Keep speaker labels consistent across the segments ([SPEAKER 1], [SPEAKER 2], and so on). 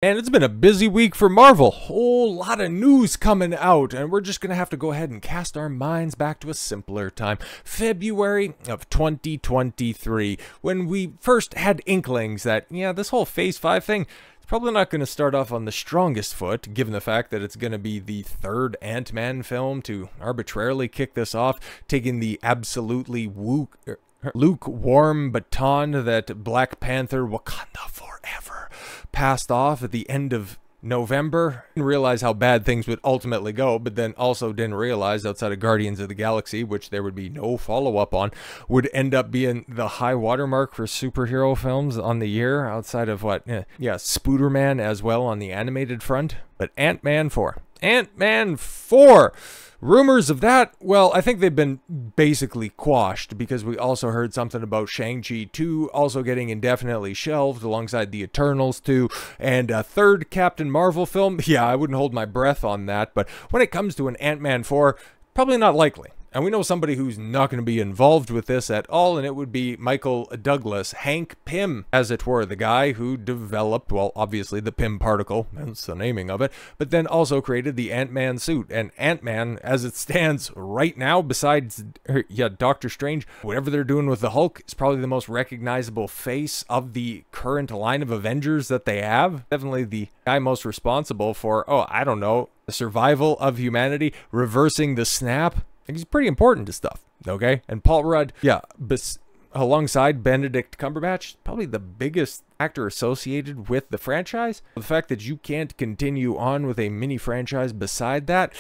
[SPEAKER 1] And it's been a busy week for Marvel. Whole lot of news coming out, and we're just going to have to go ahead and cast our minds back to a simpler time. February of 2023, when we first had inklings that, yeah, this whole Phase 5 thing is probably not going to start off on the strongest foot, given the fact that it's going to be the third Ant-Man film to arbitrarily kick this off, taking the absolutely lukewarm baton that Black Panther Wakanda Forever passed off at the end of November. Didn't realize how bad things would ultimately go, but then also didn't realize outside of Guardians of the Galaxy, which there would be no follow-up on, would end up being the high watermark for superhero films on the year, outside of what, Spooderman as well on the animated front. But Ant-Man 4. Ant-Man 4! Rumors of that, well, I think they've been basically quashed because we also heard something about Shang-Chi 2 also getting indefinitely shelved alongside the Eternals 2 and a third Captain Marvel film. Yeah, I wouldn't hold my breath on that, but when it comes to an Ant-Man 4, probably not likely. And we know somebody who's not going to be involved with this at all, and it would be Michael Douglas, Hank Pym, as it were, the guy who developed, well, obviously the Pym particle, that's the naming of it, but then also created the Ant-Man suit. And Ant-Man, as it stands right now, besides, Doctor Strange, whatever they're doing with the Hulk, is probably the most recognizable face of the current line of Avengers that they have. Definitely the guy most responsible for, the survival of humanity, reversing the snap. He's pretty important to stuff, okay? And Paul Rudd, alongside Benedict Cumberbatch, probably the biggest actor associated with the franchise. The fact that you can't continue on with a mini franchise beside that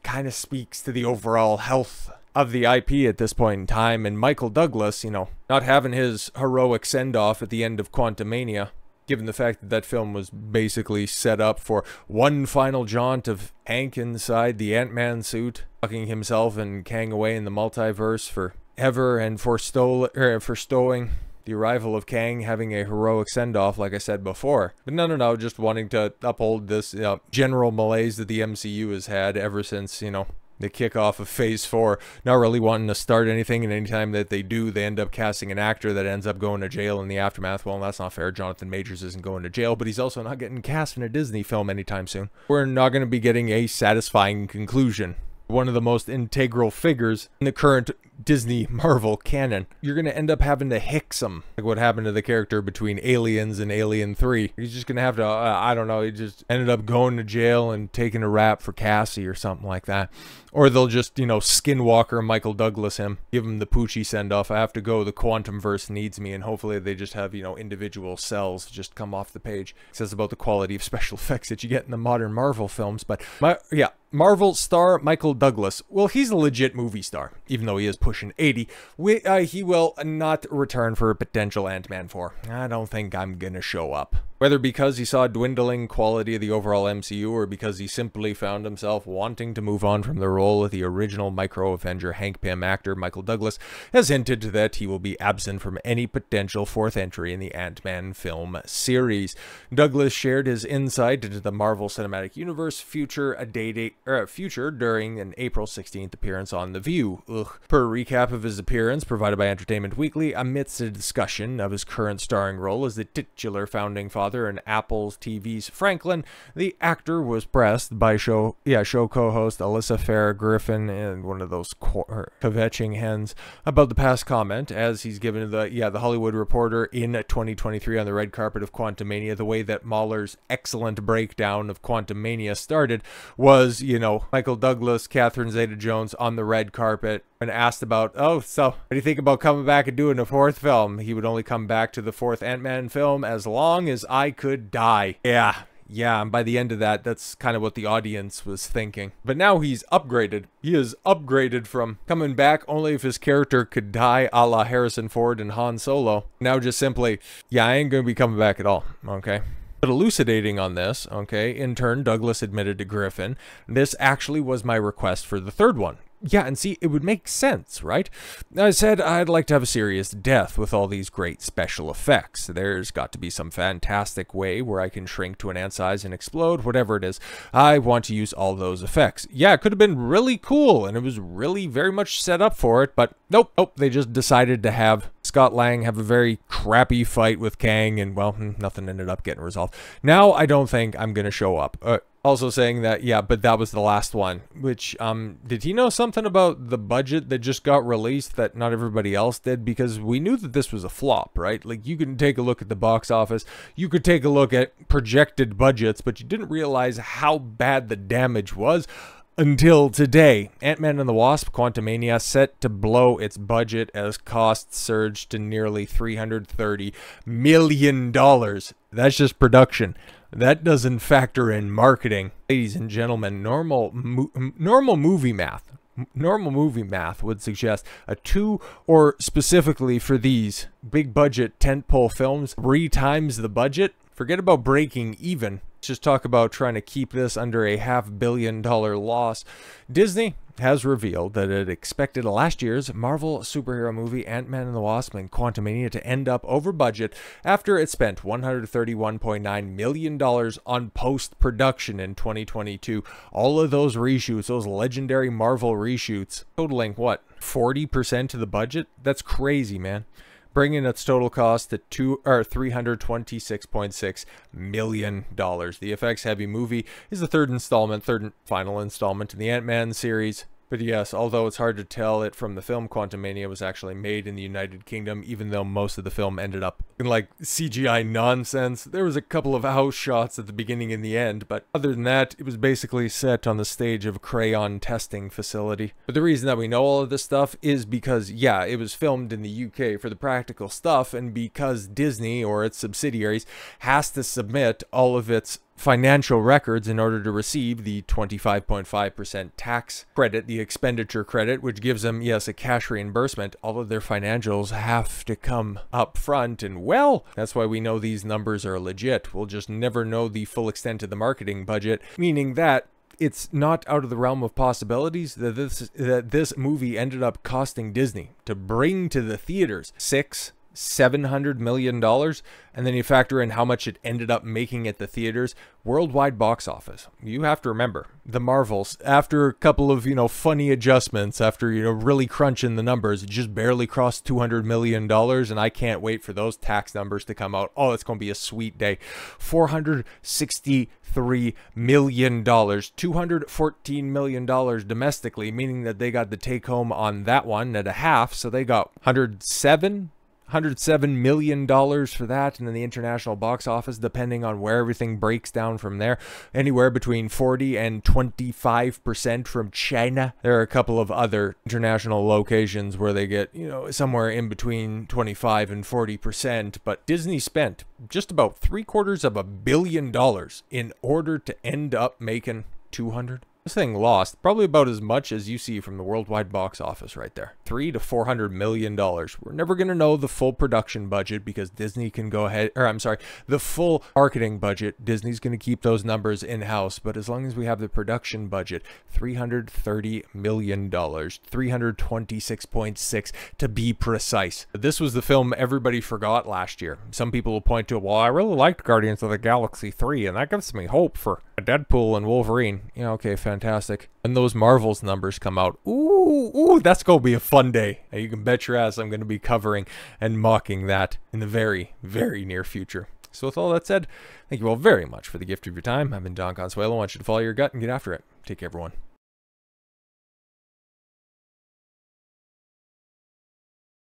[SPEAKER 1] kind of speaks to the overall health of the IP at this point in time. And Michael Douglas, not having his heroic send-off at the end of Quantumania, given the fact that that film was basically set up for one final jaunt of Hank inside the Ant-Man suit, tucking himself and Kang away in the multiverse forever and forestowing the arrival of Kang, having a heroic send-off, like I said before. But no, just wanting to uphold this general malaise that the MCU has had ever since, the kickoff of Phase 4, not really wanting to start anything, and anytime that they do, they end up casting an actor that ends up going to jail in the aftermath. Well, that's not fair. Jonathan Majors isn't going to jail, but he's also not getting cast in a Disney film anytime soon. We're not going to be getting a satisfying conclusion. One of the most integral figures in the current Disney Marvel canon. You're going to end up having to hicks him, like what happened to the character between Aliens and Alien 3. He's just going to have to, he just ended up going to jail and taking a rap for Cassie or something like that. Or they'll just, Skinwalker Michael Douglas him, give him the Poochie send-off. I have to go, the Quantumverse needs me, and hopefully they just have, individual cells just come off the page. It says about the quality of special effects that you get in the modern Marvel films, but, Marvel star Michael Douglas, well, he's a legit movie star, even though he is pushing 80. He will not return for a potential Ant-Man 4. I don't think I'm gonna show up. Whether because he saw a dwindling quality of the overall MCU or because he simply found himself wanting to move on from the role of the original Micro-Avenger Hank Pym actor, Michael Douglas has hinted that he will be absent from any potential fourth entry in the Ant-Man film series. Douglas shared his insight into the Marvel Cinematic Universe future during an April 16th appearance on The View. Per a recap of his appearance provided by Entertainment Weekly, amidst a discussion of his current starring role as the titular founding father in Apple TV's Franklin, the actor was pressed by show co-host Alyssa Farah Griffin and one of those kvetching hens about the past comment, as he's given the Hollywood Reporter in 2023 on the red carpet of Quantumania. The way that Mahler's excellent breakdown of Quantumania started was, Michael Douglas, Catherine Zeta-Jones on the red carpet. When asked about, so what do you think about coming back and doing a fourth film? He would only come back to the fourth Ant-Man film as long as I could die. Yeah, and by the end of that, that's kind of what the audience was thinking. But now he's upgraded. He is upgraded from coming back only if his character could die, a la Harrison Ford and Han Solo. Now just simply, I ain't gonna be coming back at all, okay? But elucidating on this, in turn, Douglas admitted to Griffin, this actually was my request for the third one. Yeah, and see, it would make sense, right? I said I'd like to have a serious death with all these great special effects. There's got to be some fantastic way where I can shrink to an ant size and explode, whatever it is. I want to use all those effects. Yeah, it could have been really cool, and it was really very much set up for it, but nope, they just decided to have Scott Lang have a very crappy fight with Kang, and well, nothing ended up getting resolved. Now I don't think I'm gonna show up. Also saying that, yeah, but that was the last one, which, did he know something about the budget that just got released that not everybody else did? Because we knew that this was a flop, right? Like, you can take a look at the box office, you could take a look at projected budgets, but you didn't realize how bad the damage was until today. Ant-Man and the Wasp: Quantumania set to blow its budget as costs surged to nearly $330 million. That's just production. That doesn't factor in marketing. Ladies and gentlemen, normal movie math would suggest a 2, or specifically for these big budget tentpole films, 3 times the budget. Forget about breaking even. Let's just talk about trying to keep this under a $500 million loss. Disney has revealed that it expected last year's Marvel superhero movie Ant-Man and the Wasp and Quantumania to end up over budget after it spent $131.9 million on post-production in 2022. All of those reshoots, those legendary Marvel reshoots, totaling what, 40% of the budget? That's crazy, man. Bringing its total cost to $326.6 million. The effects-heavy movie is the third and final installment in the Ant-Man series. But yes, although it's hard to tell it from the film, Quantumania was actually made in the United Kingdom, even though most of the film ended up in like CGI nonsense. There was a couple of house shots at the beginning and the end, but other than that, it was basically set on the stage of a crayon testing facility. But the reason that we know all of this stuff is because, yeah, it was filmed in the UK for the practical stuff, and because Disney or its subsidiaries has to submit all of its financial records in order to receive the 25.5% tax credit, the expenditure credit, which gives them, yes, a cash reimbursement. All of their financials have to come up front, and well, that's why we know these numbers are legit. We'll just never know the full extent of the marketing budget, meaning that it's not out of the realm of possibilities that this movie ended up costing Disney to bring to the theaters $700 million, and then you factor in how much it ended up making at the theaters. Worldwide box office, you have to remember, the Marvels, after a couple of, funny adjustments, after, really crunching the numbers, it just barely crossed $200 million, and I can't wait for those tax numbers to come out. Oh, it's going to be a sweet day. $463 million, $214 million domestically, meaning that they got the take home on that one at a half, so they got $107 million for that, and then the international box office, depending on where everything breaks down from there, anywhere between 40 and 25% from China. There are a couple of other international locations where they get, somewhere in between 25 and 40%, but Disney spent just about $750 million in order to end up making 200. This thing lost probably about as much as you see from the worldwide box office right there. $300 to $400 million. We're never going to know the full production budget because Disney can go ahead, or I'm sorry, the full marketing budget. Disney's going to keep those numbers in-house, but as long as we have the production budget, $330 million, 326.6 to be precise. This was the film everybody forgot last year. Some people will point to, well, I really liked Guardians of the Galaxy 3, and that gives me hope for Deadpool and Wolverine. Yeah, okay, fantastic. And those Marvels numbers come out. Ooh, that's going to be a fun day. And you can bet your ass I'm going to be covering and mocking that in the very, very near future. So with all that said, thank you all very much for the gift of your time. I've been Don Consuelo. I want you to follow your gut and get after it. Take care, everyone.